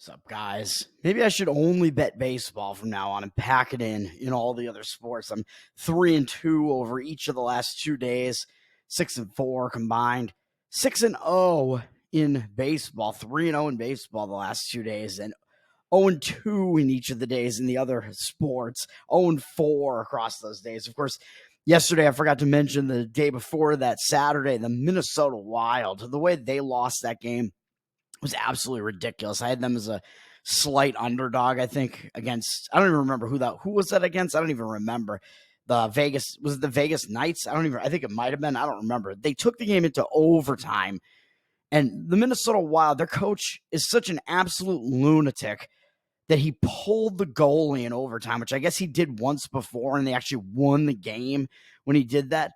What's up, guys? Maybe I should only bet baseball from now on and pack it in all the other sports. I'm 3-2 over each of the last 2 days, 6-4 combined, 6-0 in baseball, 3-0 in baseball the last 2 days, and 0-2 in each of the days in the other sports, 0-4 across those days. Of course, yesterday I forgot to mention the day before that, Saturday, the Minnesota Wild, the way they lost that game was absolutely ridiculous. I had them as a slight underdog, I think, against, I don't even remember who was that against? I don't even remember. Was it the Vegas Knights? I think it might have been. I don't remember. They took the game into overtime, and the Minnesota Wild, their coach is such an absolute lunatic that he pulled the goalie in overtime, which I guess he did once before, and they actually won the game when he did that.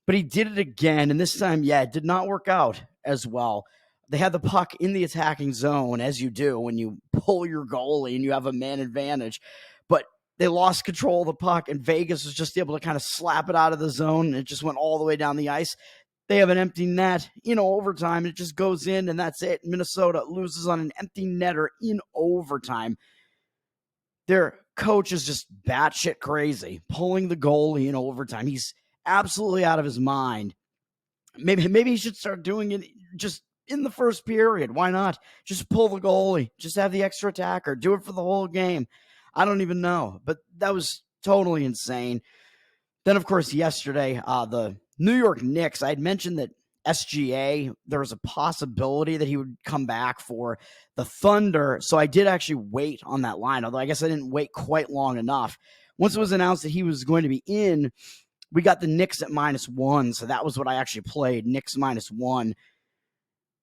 But he did it again, and this time, it did not work out as well. They had the puck in the attacking zone, as you do when you pull your goalie and you have a man advantage. But they lost control of the puck, and Vegas was just able to kind of slap it out of the zone, and it just went all the way down the ice. They have an empty net in overtime, and it just goes in, and that's it. Minnesota loses on an empty netter in overtime. Their coach is just batshit crazy, pulling the goalie in overtime. He's absolutely out of his mind. Maybe he should start doing it just in the first period. Why not? Just pull the goalie. Just have the extra attacker. Do it for the whole game. I don't even know. But that was totally insane. Then, of course, yesterday, the New York Knicks, I had mentioned that SGA, there was a possibility that he would come back for the Thunder. So I did actually wait on that line, although I guess I didn't wait quite long enough. Once it was announced that he was going to be in, we got the Knicks at -1. So that was what I actually played, Knicks -1.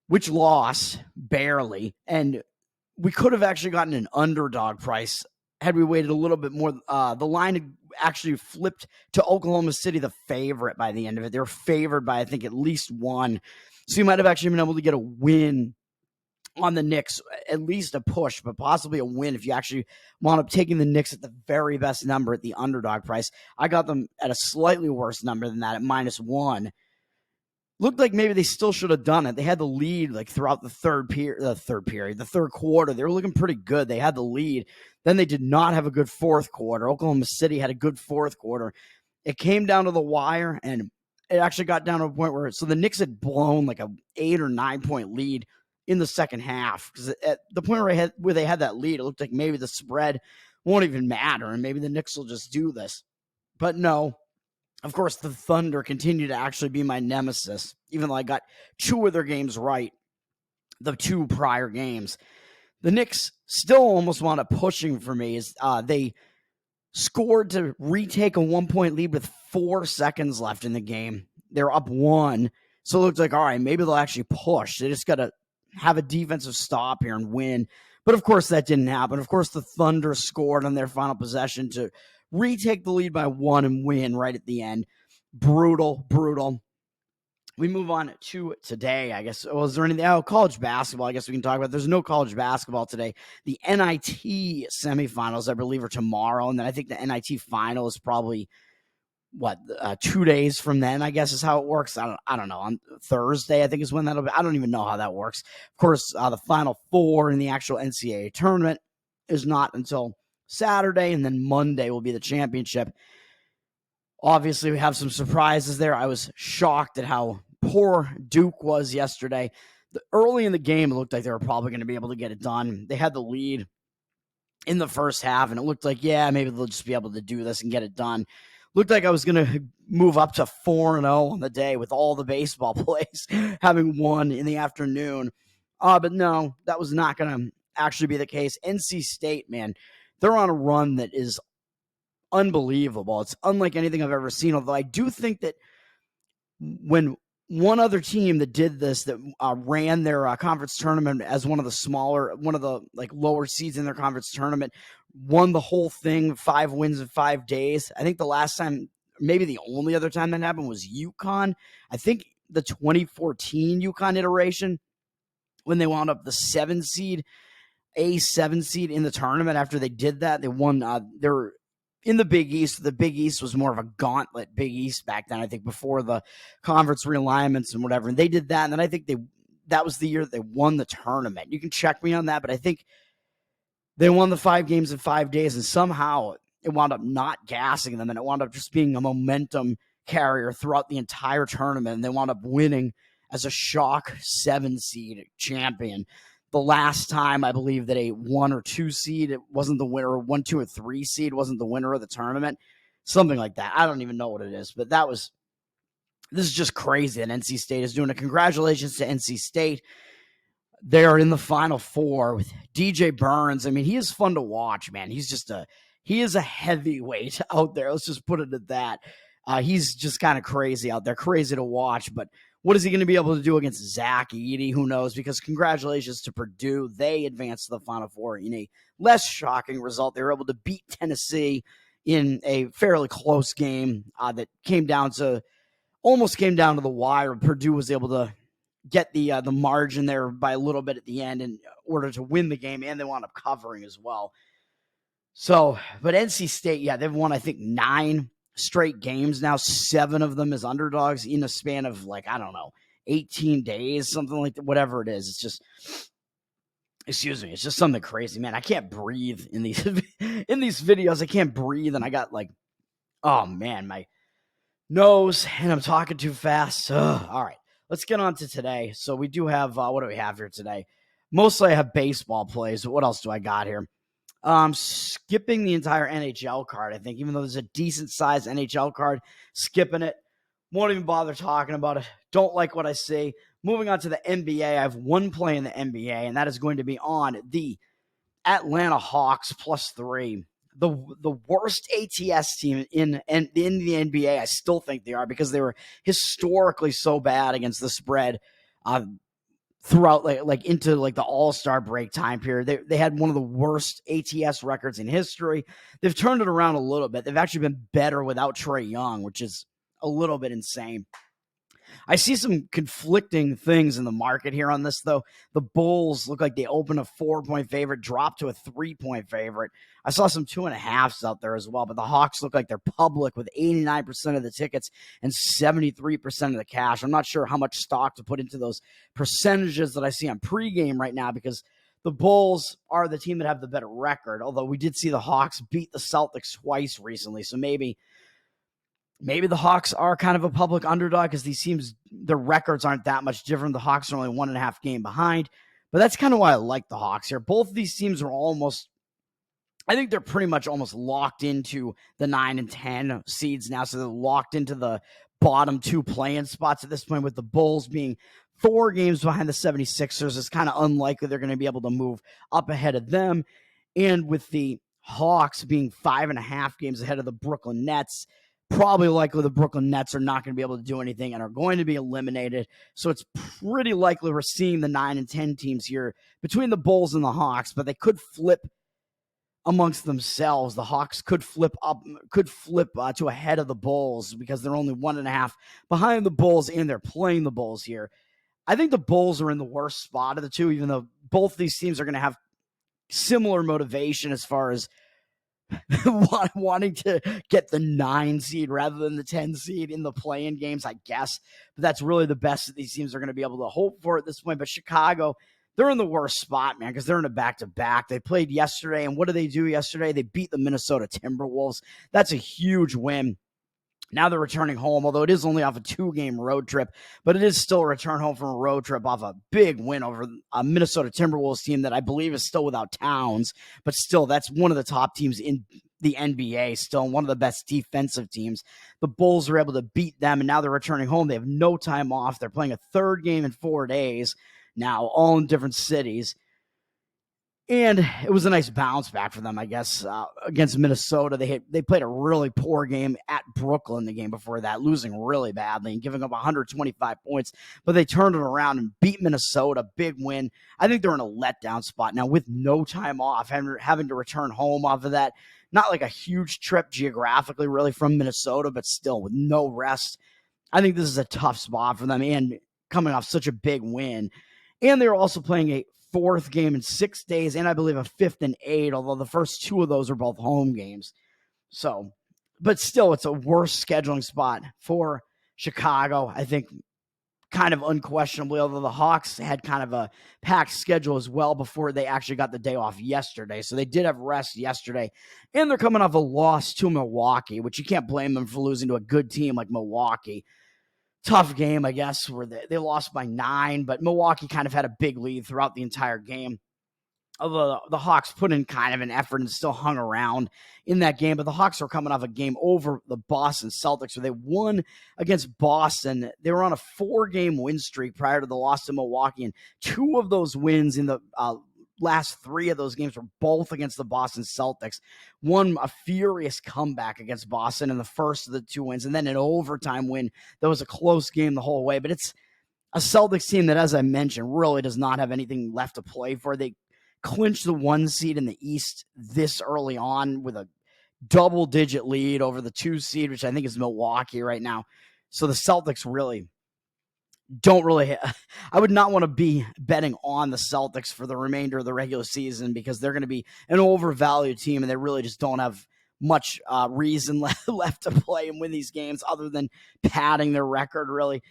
Which lost barely, and we could have actually gotten an underdog price had we waited a little bit more. The line had actually flipped to Oklahoma City, the favorite by the end of it. They were favored by, I think, at least one. So you might have actually been able to get a win on the Knicks, at least a push, but possibly a win if you actually wound up taking the Knicks at the very best number at the underdog price. I got them at a slightly worse number than that at -1. Looked like maybe they still should have done it. They had the lead like throughout the third quarter. They were looking pretty good. They had the lead. Then they did not have a good fourth quarter. Oklahoma City had a good fourth quarter. It came down to the wire, and it actually got down to a point where the Knicks had blown like a 8 or 9 point lead in the second half. Because at the point where they had that lead, it looked like maybe the spread won't even matter, and maybe the Knicks will just do this. But no. Of course, the Thunder continue to actually be my nemesis, even though I got 2 of their games right, the 2 prior games. The Knicks still almost wound up pushing for me as they scored to retake a 1-point lead with 4 seconds left in the game. They're up 1, so it looks like, all right, maybe they'll actually push. They just got to have a defensive stop here and win. But, of course, that didn't happen. Of course, the Thunder scored on their final possession to retake the lead by 1 and win right at the end. Brutal. We move on to today, I guess. Was there anything? College basketball, I guess we can talk about. There's no college basketball today. The NIT semifinals, I believe, are tomorrow. And then I think the NIT final is probably, 2 days from then, I guess is how it works. I don't know. On Thursday, I think is when that'll be. I don't even know how that works. Of course, the Final Four in the actual NCAA tournament is not until Saturday, and then Monday will be the championship. Obviously, we have some surprises there. I was shocked at how poor Duke was yesterday. Early in the game, it looked like they were probably going to be able to get it done. They had the lead in the first half, and it looked like, maybe they'll just be able to do this and get it done. Looked like I was going to move up to 4-0 on the day with all the baseball plays having won in the afternoon. But no, that was not going to actually be the case. NC State, man, they're on a run that is unbelievable. It's unlike anything I've ever seen, although I do think that when one other team that did this, that ran their conference tournament as one of the lower seeds in their conference tournament, won the whole thing, 5 wins in 5 days. I think the last time, maybe the only other time that happened was UConn. I think the 2014 UConn iteration, when they wound up the 7 seed in the tournament. After they did that, they won. They're in the Big East. The Big East was more of a gauntlet Big East back then, I think, before the conference realignments and whatever. And they did that, and then I think that was the year that they won the tournament. You can check me on that, but I think They won the 5 games in 5 days, and somehow it wound up not gassing them, and it wound up just being a momentum carrier throughout the entire tournament, and they wound up winning as a shock 7 seed champion. The last time I believe that a 1 or 2 seed, it wasn't the winner, 1, 2, or 3 seed wasn't the winner of the tournament. Something like that. I don't even know what it is, but this is just crazy that NC State is doing it. Congratulations to NC State. They're in the Final Four with DJ Burns. I mean, he is fun to watch, man. He is a heavyweight out there. Let's just put it at that. He's just kind of crazy out there, crazy to watch. But what is he going to be able to do against Zach Edey? Who knows? Because congratulations to Purdue. They advanced to the Final Four in a less shocking result. They were able to beat Tennessee in a fairly close game that almost came down to the wire. Purdue was able to get the margin there by a little bit at the end in order to win the game, and they wound up covering as well. So, but NC State, yeah, they've won, I think, 9 straight games now, 7 of them as underdogs in a span of, 18 days, something like that, whatever it is. It's just, excuse me, it's just something crazy, man. I can't breathe in these in these videos. I can't breathe, and I got oh man, my nose, and I'm talking too fast. Ugh. All right, let's get on to today. So we do have, what do we have here today? Mostly I have baseball plays, but what else do I got here? Skipping the entire NHL card, I think, even though there's a decent sized NHL card, skipping it. Won't even bother talking about it. Don't like what I see. Moving on to the NBA, I have one play in the NBA, and that is going to be on the Atlanta Hawks +3. The worst ATS team in the NBA. I still think they are, because they were historically so bad against the spread throughout into the All-Star break time period. They had one of the worst ATS records in history. They've turned it around a little bit. They've actually been better without Trae Young, which is a little bit insane. I see some conflicting things in the market here on this, though. The Bulls look like they opened a 4-point favorite, dropped to a 3-point favorite. I saw some 2.5s out there as well, but the Hawks look like they're public with 89% of the tickets and 73% of the cash. I'm not sure how much stock to put into those percentages that I see on pregame right now, because the Bulls are the team that have the better record, although we did see the Hawks beat the Celtics twice recently, so maybe the Hawks are kind of a public underdog, because these teams, their records aren't that much different. The Hawks are only 1.5 game behind, but that's kind of why I like the Hawks here. Both of these teams are I think they're pretty much almost locked into the 9 and 10 seeds now, so they're locked into the bottom 2 play-in spots at this point, with the Bulls being 4 games behind the 76ers. It's kind of unlikely they're going to be able to move up ahead of them, and with the Hawks being 5.5 games ahead of the Brooklyn Nets, probably likely the Brooklyn Nets are not going to be able to do anything and are going to be eliminated. So it's pretty likely we're seeing the 9 and 10 teams here between the Bulls and the Hawks, but they could flip amongst themselves. The Hawks could flip to ahead of the Bulls, because they're only 1.5 behind the Bulls, and they're playing the Bulls here. I think the Bulls are in the worst spot of the two, even though both these teams are going to have similar motivation as far as wanting to get the 9 seed rather than the 10 seed in the play-in games, I guess. But that's really the best that these teams are going to be able to hope for at this point. But Chicago, they're in the worst spot, man, because they're in a back-to-back. They played yesterday, and what did they do yesterday? They beat the Minnesota Timberwolves. That's a huge win. Now they're returning home, although it is only off a 2-game road trip, but it is still a return home from a road trip off a big win over a Minnesota Timberwolves team that I believe is still without Towns, but still, that's one of the top teams in the NBA, still one of the best defensive teams. The Bulls were able to beat them, and now they're returning home. They have no time off. They're playing a 3rd game in 4 days now, all in different cities. And it was a nice bounce back for them, I guess, against Minnesota. They played a really poor game at Brooklyn the game before that, losing really badly and giving up 125 points. But they turned it around and beat Minnesota. Big win. I think they're in a letdown spot now with no time off, having to return home off of that. Not like a huge trip geographically, really, from Minnesota, but still with no rest. I think this is a tough spot for them, and coming off such a big win. And they're also playing a 4th game in 6 days, and I believe a 5th in 8, although the first 2 of those are both home games. So, but still, it's a worse scheduling spot for Chicago. I think kind of unquestionably, although the Hawks had kind of a packed schedule as well before they actually got the day off yesterday. So they did have rest yesterday, and they're coming off a loss to Milwaukee, which you can't blame them for losing to a good team like Milwaukee. Tough game, I guess, where they lost by 9, but Milwaukee kind of had a big lead throughout the entire game. Although the Hawks put in kind of an effort and still hung around in that game. But the Hawks were coming off a game over the Boston Celtics where they won against Boston. They were on a 4-game win streak prior to the loss to Milwaukee. And 2 of those wins in the last 3 of those games were both against the Boston Celtics. One, a furious comeback against Boston in the first of the 2 wins. And then an overtime win that was a close game the whole way. But it's a Celtics team that, as I mentioned, really does not have anything left to play for. They clinched the 1 seed in the East this early on with a double-digit lead over the 2 seed, which I think is Milwaukee right now. So the Celtics really don't really – I would not want to be betting on the Celtics for the remainder of the regular season because they're going to be an overvalued team, and they really just don't have much reason left to play and win these games other than padding their record, really.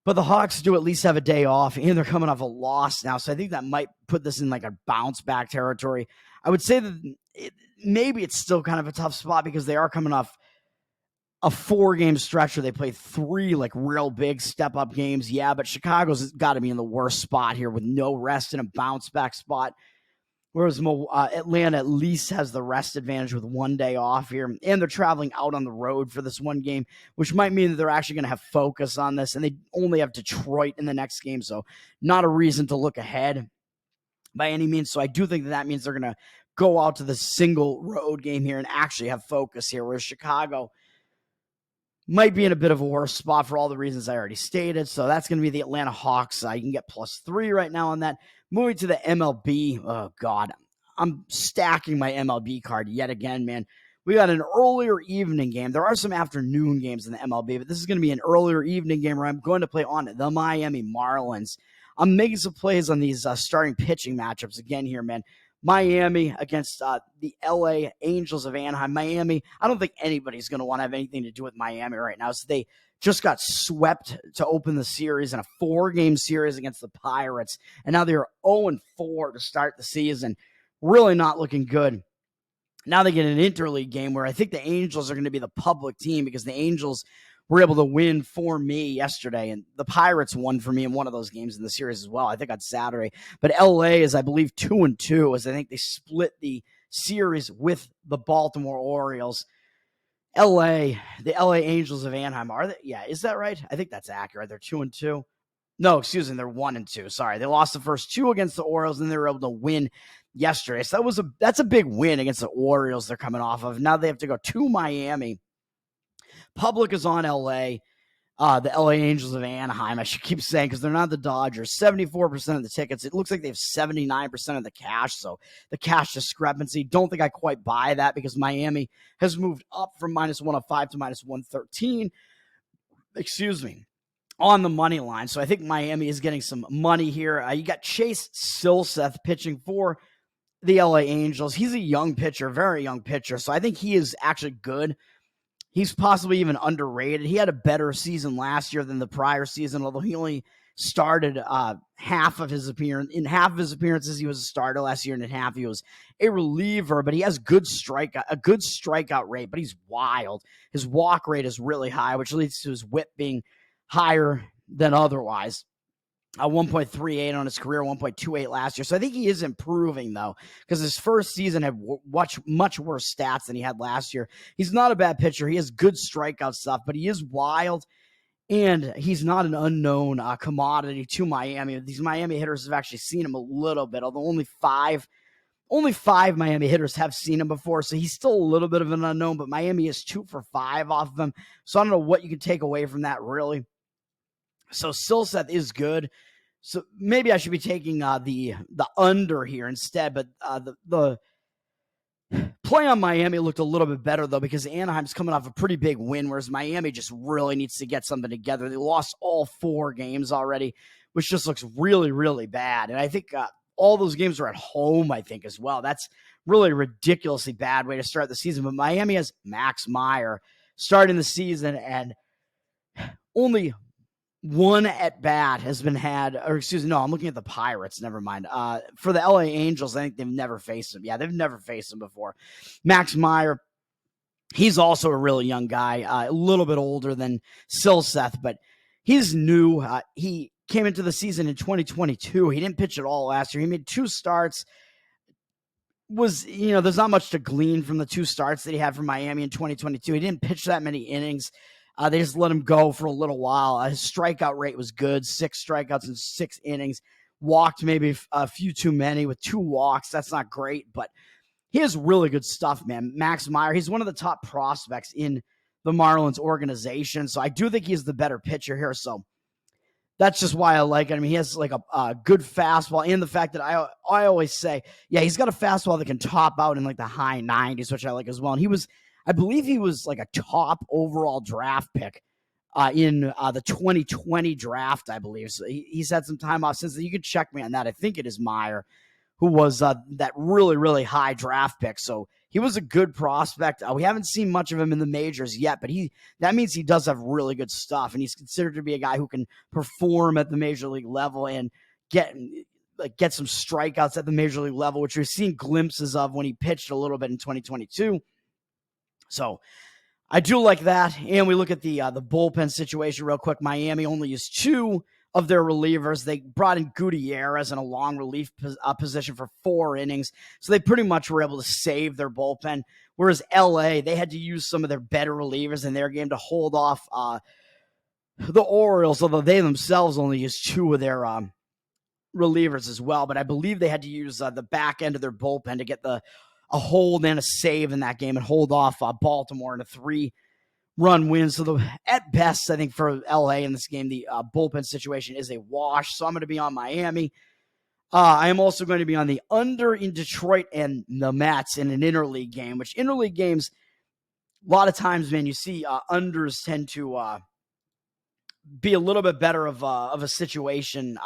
But the Hawks do at least have a day off, and they're coming off a loss now. So I think that might put this in like a bounce-back territory. I would say that maybe it's still kind of a tough spot because they are coming off a 4-game stretch where they play 3 like real big step-up games. Yeah, but Chicago's got to be in the worst spot here with no rest and a bounce-back spot. Whereas Atlanta at least has the rest advantage with 1 day off here. And they're traveling out on the road for this 1 game, which might mean that they're actually going to have focus on this. And they only have Detroit in the next game, so not a reason to look ahead by any means. So I do think that means they're going to go out to the single road game here and actually have focus here, whereas Chicago might be in a bit of a worse spot for all the reasons I already stated. So that's going to be the Atlanta Hawks. You can get +3 right now on that. Moving to the MLB. Oh, God. I'm stacking my MLB card yet again, man. We got an earlier evening game. There are some afternoon games in the MLB, but this is going to be an earlier evening game where I'm going to play on the Miami Marlins. I'm making some plays on these starting pitching matchups again here, man. Miami against the LA Angels of Anaheim. Miami, I don't think anybody's going to want to have anything to do with Miami right now. So they just got swept to open the series in a 4-game series against the Pirates. And now they're 0-4 to start the season. Really not looking good. Now they get an interleague game where I think the Angels are going to be the public team because the Angels were able to win for me yesterday, and the Pirates won for me in one of those games in the series as well, I think on Saturday. But LA is, I believe, 2-2, as I think they split the series with the Baltimore Orioles. the LA Angels of Anaheim, are they? Yeah, is that right? I think that's accurate. They're 2-2. No, excuse me, they're 1-2. Sorry, they lost the first 2 against the Orioles, and they were able to win yesterday. So that's a big win against the Orioles they're coming off of. Now they have to go to Miami. Public is on LA. The LA Angels of Anaheim, I should keep saying, because they're not the Dodgers. 74% of the tickets. It looks like they have 79% of the cash. So the cash discrepancy, don't think I quite buy that because Miami has moved up from -105 to -113. Excuse me. On the money line. So I think Miami is getting some money here. You got Chase Silseth pitching for the LA Angels. He's a young pitcher, very young pitcher. So I think he is actually good. He's possibly even underrated. He had a better season last year than the prior season, although he only started half of his appearance. In half of his appearances, he was a starter last year, and in half he was a reliever. But he has a good strikeout rate, but he's wild. His walk rate is really high, which leads to his whip being higher than otherwise. 1.38 on his career, 1.28 last year. So I think he is improving, though, because his first season had much worse stats than he had last year. He's not a bad pitcher. He has good strikeout stuff, but he is wild, and he's not an unknown commodity to Miami. These Miami hitters have actually seen him a little bit, although only five Miami hitters have seen him before, so he's still a little bit of an unknown, but Miami is 2 for 5 off of him. So I don't know what you can take away from that, really. So Silseth is good. So maybe I should be taking the under here instead. But the play on Miami looked a little bit better, though, because Anaheim's coming off a pretty big win, whereas Miami just really needs to get something together. They lost all 4 games already, which just looks really, really bad. And I think all those games are at home, I think, as well. That's really a ridiculously bad way to start the season. But Miami has Max Meyer starting the season, and only one at bat has been had, or excuse me, no, I'm looking at the Pirates. Never mind. For the LA Angels, I think they've never faced him. Yeah, they've never faced him before. Max Meyer, he's also a really young guy, a little bit older than Silseth, but he's new. He came into the season in 2022. He didn't pitch at all last year. He made 2 starts. There's not much to glean from the 2 starts that he had for Miami in 2022. He didn't pitch that many innings. They just let him go for a little while. His strikeout rate was good, 6 strikeouts in 6 innings. Walked maybe a few too many with 2 walks. That's not great, but he has really good stuff, man. Max Meyer, he's one of the top prospects in the Marlins organization, so I do think he's the better pitcher here, so that's just why I like it. I mean, he has like a good fastball, and the fact that I always say, yeah, he's got a fastball that can top out in like the high 90s, which I like as well. And I believe he was like a top overall draft pick in the 2020 draft, I believe. So he's had some time off since then. You can check me on that. I think it is Meyer, who was that really, really high draft pick. So he was a good prospect. We haven't seen much of him in the majors yet, but that means he does have really good stuff, and he's considered to be a guy who can perform at the major league level and get some strikeouts at the major league level, which we've seen glimpses of when he pitched a little bit in 2022. So I do like that. And we look at the bullpen situation real quick. Miami only used 2 of their relievers. They brought in Gutierrez in a long relief position for 4 innings. So they pretty much were able to save their bullpen. Whereas LA, they had to use some of their better relievers in their game to hold off the Orioles, although they themselves only used 2 of their relievers as well. But I believe they had to use the back end of their bullpen to get a hold and a save in that game and hold off Baltimore in a 3-run win. So at best, I think for LA in this game, the bullpen situation is a wash. So I'm going to be on Miami. I am also going to be on the under in Detroit and the Mets in an interleague game, which interleague games, a lot of times, man, you see unders tend to be a little bit better of a situation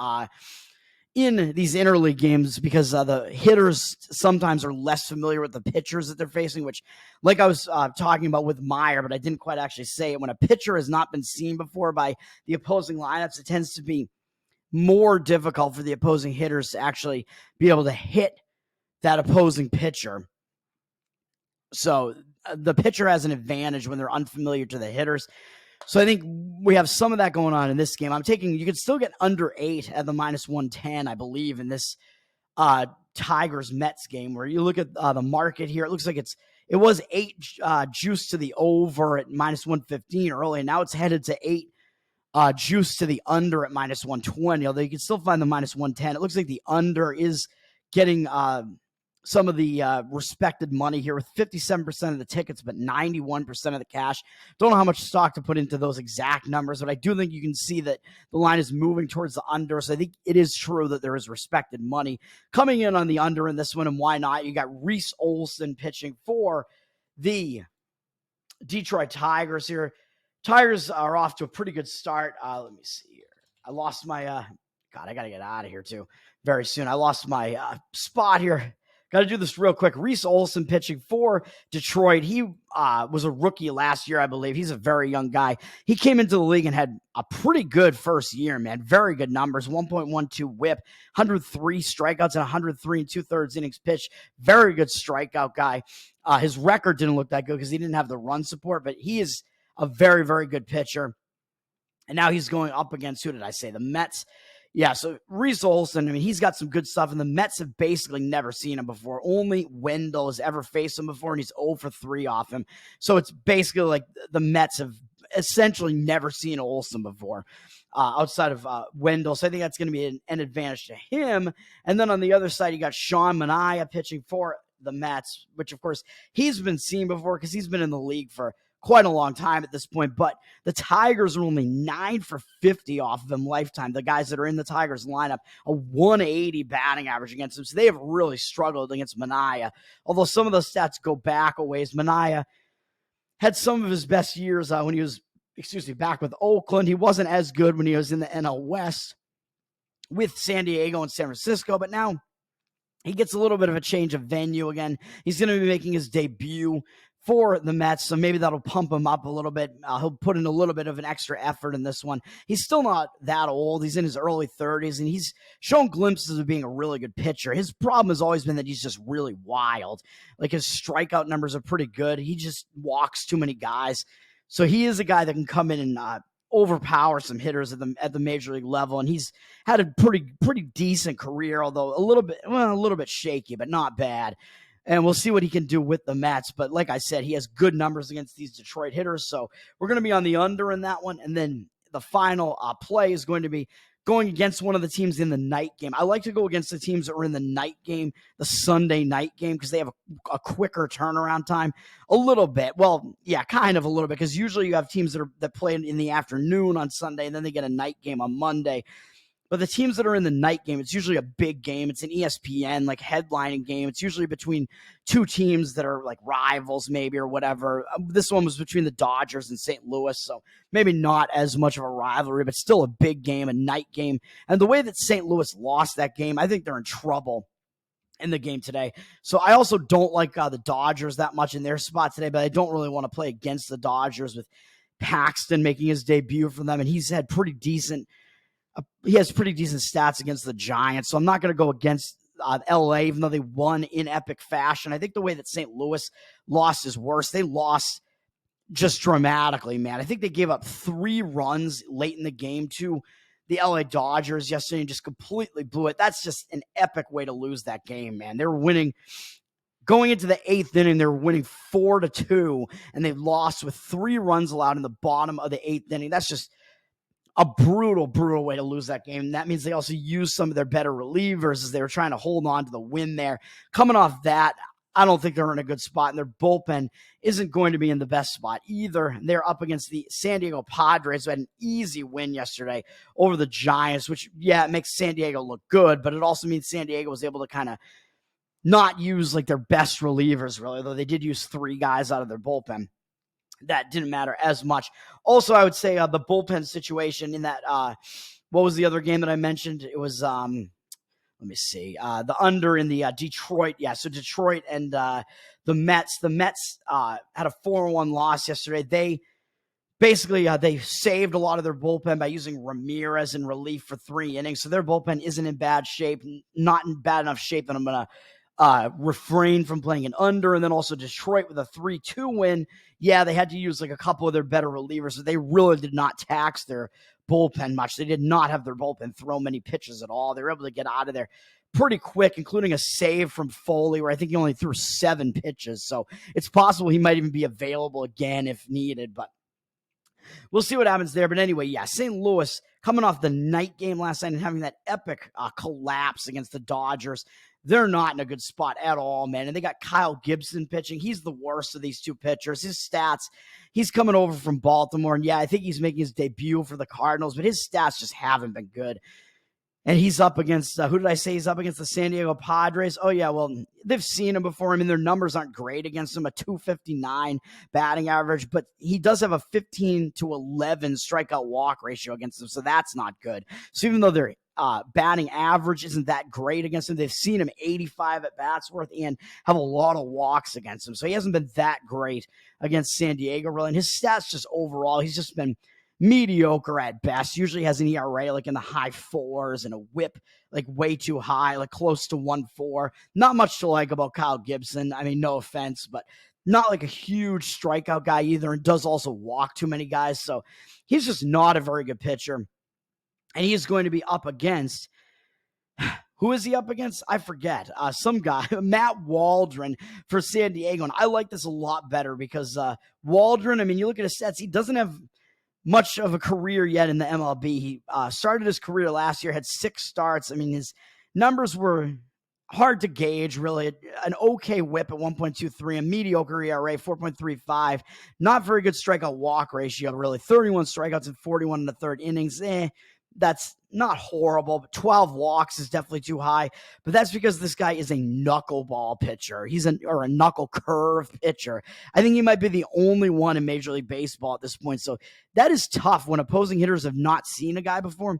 in these interleague games because the hitters sometimes are less familiar with the pitchers that they're facing, which, like I was talking about with Meyer, but I didn't quite actually say it. When a pitcher has not been seen before by the opposing lineups, it tends to be more difficult for the opposing hitters to actually be able to hit that opposing pitcher. So the pitcher has an advantage when they're unfamiliar to the hitters. So I think we have some of that going on in this game. You can still get under 8 at the -110, I believe, in this Tigers-Mets game, where you look at the market here. It looks like it was 8 juice to the over at -115 early, and now it's headed to 8 juice to the under at -120, although you can still find the -110. It looks like the under is getting some of the respected money here with 57% of the tickets, but 91% of the cash. Don't know how much stock to put into those exact numbers, but I do think you can see that the line is moving towards the under. So I think it is true that there is respected money coming in on the under in this one. And why not? You got Reese Olson pitching for the Detroit Tigers here. Tigers are off to a pretty good start. Let me see here. I lost my, God, I got to get out of here too very soon. I lost my spot here. Got to do this real quick. Reese Olson pitching for Detroit. He was a rookie last year, I believe. He's a very young guy. He came into the league and had a pretty good first year, man. Very good numbers. 1.12 whip, 103 strikeouts, and 103 2/3 innings pitched. Very good strikeout guy. His record didn't look that good because he didn't have the run support, but he is a very, very good pitcher. And now he's going up against, who did I say? The Mets. Yeah, so Reese Olson, I mean, he's got some good stuff, and the Mets have basically never seen him before. Only Wendell has ever faced him before, and he's 0 for 3 off him. So it's basically like the Mets have essentially never seen Olson before outside of Wendell. So I think that's going to be an advantage to him. And then on the other side, you got Sean Manaea pitching for the Mets, which, of course, he's been seen before because he's been in the league for quite a long time at this point, but the Tigers are only 9 for 50 off of him lifetime. The guys that are in the Tigers lineup, a 180 batting average against him. So they have really struggled against Manaea. Although some of those stats go back a ways. Manaea had some of his best years when he was, back with Oakland. He wasn't as good when he was in the NL West with San Diego and San Francisco, but now he gets a little bit of a change of venue again. He's going to be making his debut for the Mets, so maybe that'll pump him up a little bit. He'll put in a little bit of an extra effort in this one. He's still not that old. He's in his early 30s, and he's shown glimpses of being a really good pitcher. His problem has always been that he's just really wild. Like, his strikeout numbers are pretty good. He just walks too many guys. So he is a guy that can come in and overpower some hitters at the major league level, and he's had a pretty decent career, although a little bit shaky, but not bad. And we'll see what he can do with the Mets. But like I said, he has good numbers against these Detroit hitters. So we're going to be on the under in that one. And then the final play is going to be going against one of the teams in the night game. I like to go against the teams that are in the night game, the Sunday night game, because they have a quicker turnaround time. A little bit. Well, yeah, kind of a little bit, because usually you have teams that play in the afternoon on Sunday, and then they get a night game on Monday. But the teams that are in the night game, it's usually a big game. It's an ESPN, like, headlining game. It's usually between two teams that are like rivals maybe or whatever. This one was between the Dodgers and St. Louis, so maybe not as much of a rivalry, but still a big game, a night game. And the way that St. Louis lost that game, I think they're in trouble in the game today. So I also don't like the Dodgers that much in their spot today, but I don't really want to play against the Dodgers with Paxton making his debut for them, and he has pretty decent stats against the Giants, so I'm not going to go against LA, even though they won in epic fashion. I think the way that St. Louis lost is worse. They lost just dramatically, man. I think they gave up 3 runs late in the game to the LA Dodgers yesterday and just completely blew it. That's just an epic way to lose that game, man. They were winning going into the 8th inning. They were winning 4-2, and they lost with 3 runs allowed in the bottom of the 8th inning. That's just a brutal way to lose that game. And that means they also used some of their better relievers as they were trying to hold on to the win there. Coming off that, I don't think they're in a good spot, and their bullpen isn't going to be in the best spot either. They're up against the San Diego Padres, who had an easy win yesterday over the Giants, which, yeah, it makes San Diego look good, but it also means San Diego was able to kind of not use like their best relievers, really, though they did use 3 guys out of their bullpen. That didn't matter as much. Also, I would say the bullpen situation in that, what was the other game that I mentioned? It was, let me see, the under in the Detroit. Yeah, so Detroit and the Mets. The Mets had a 4-1 loss yesterday. They basically, they saved a lot of their bullpen by using Ramirez in relief for 3 innings. So their bullpen isn't in bad shape, not in bad enough shape that I'm going to refrain from playing an under. And then also Detroit with a 3-2 win. Yeah, they had to use like a couple of their better relievers, but they really did not tax their bullpen much. They did not have their bullpen throw many pitches at all. They were able to get out of there pretty quick, including a save from Foley, where I think he only threw 7 pitches. So it's possible he might even be available again if needed, but we'll see what happens there. But anyway, yeah, St. Louis coming off the night game last night and having that epic collapse against the Dodgers. They're not in a good spot at all, man. And they got Kyle Gibson pitching. He's the worst of these 2 pitchers. His stats, he's coming over from Baltimore. And yeah, I think he's making his debut for the Cardinals, but his stats just haven't been good. And he's up against, who did I say he's up against? The San Diego Padres. Oh, yeah, well, they've seen him before. I mean, their numbers aren't great against him, a 259 batting average, but he does have a 15-11 strikeout walk ratio against them, so that's not good. So even though their batting average isn't that great against him, they've seen him 85 at bats worth and have a lot of walks against him. So he hasn't been that great against San Diego, really. And his stats just overall, he's just been mediocre at best. Usually has an ERA like in the high 4s and a whip like way too high, like close to 1.4. Not much to like about Kyle Gibson. I mean, no offense, but not like a huge strikeout guy either, and does also walk too many guys. So he's just not a very good pitcher. And he is going to be up against, who is he up against? I forget. Some guy, Matt Waldron for San Diego. And I like this a lot better because Waldron, I mean, you look at his stats, he doesn't have much of a career yet in the MLB. He started his career last year, had 6 starts. I mean, his numbers were hard to gauge, really. An okay whip at 1.23, a mediocre ERA, 4.35. Not very good strikeout walk ratio, really. 31 strikeouts in 41 in the 3rd innings. That's not horrible, but 12 walks is definitely too high. But that's because this guy is a knuckleball pitcher. Or a knuckle curve pitcher. I think he might be the only one in Major League Baseball at this point. So that is tough when opposing hitters have not seen a guy before.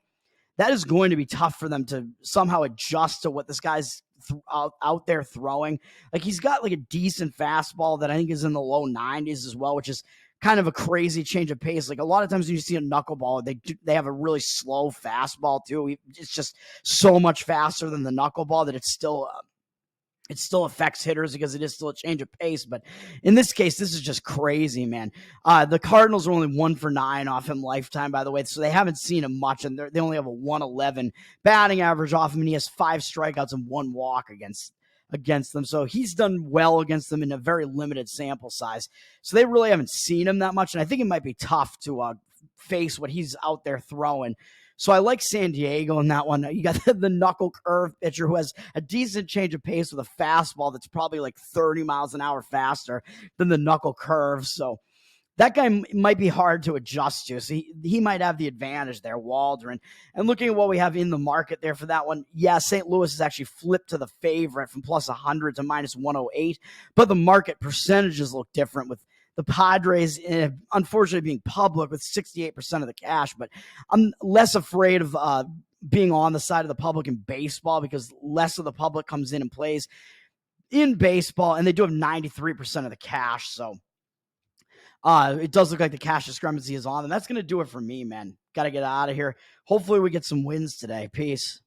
That is going to be tough for them to somehow adjust to what this guy's out there throwing. Like, he's got like a decent fastball that I think is in the low 90s as well, which is kind of a crazy change of pace. Like, a lot of times when you see a knuckleball, they have a really slow fastball too. It's just so much faster than the knuckleball that it still affects hitters because it is still a change of pace. But in this case, this is just crazy, man. The Cardinals are only 1-for-9 off him lifetime, by the way, so they haven't seen him much, and they only have a 111 batting average off him, and he has 5 strikeouts and 1 walk against them. So he's done well against them in a very limited sample size. So they really haven't seen him that much, and I think it might be tough to face what he's out there throwing. So I like San Diego in that one. You got the knuckle curve pitcher who has a decent change of pace with a fastball that's probably like 30 miles an hour faster than the knuckle curve. So that guy might be hard to adjust to. So he might have the advantage there, Waldron. And looking at what we have in the market there for that one, yeah, St. Louis has actually flipped to the favorite from plus 100 to minus 108. But the market percentages look different with the Padres, unfortunately, being public with 68% of the cash. But I'm less afraid of being on the side of the public in baseball because less of the public comes in and plays in baseball, and they do have 93% of the cash. So it does look like the cash discrepancy is on, and that's going to do it for me, man. Got to get out of here. Hopefully we get some wins today. Peace.